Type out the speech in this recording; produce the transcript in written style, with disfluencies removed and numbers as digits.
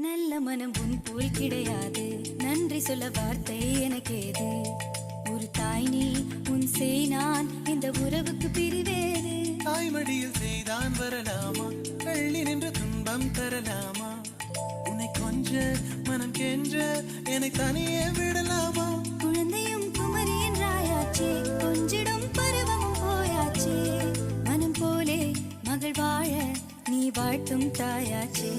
நல்ல மனம் உன் போல் கிடையாது, நன்றி சொல்ல வார்த்தை எனக்கேது. ஒரு தாய் நீ, உன் செய் நான், இந்த உறவுக்கு பிரிவேது. தாய்மடியில் செய்தான் வரலாமா, கள்ளி நின்று துன்பம் தரலாமா? உன்னை கொஞ்ச மனம் கென்ற என்னை தனியே விடலாமா? குழந்தையும் குமரி என்றாயாச்சே, கொஞ்சிடும் பருவமும் போயாச்சே. மனம் போலே மகள் வாழ நீ வாழ்த்தும் தாயாச்சே.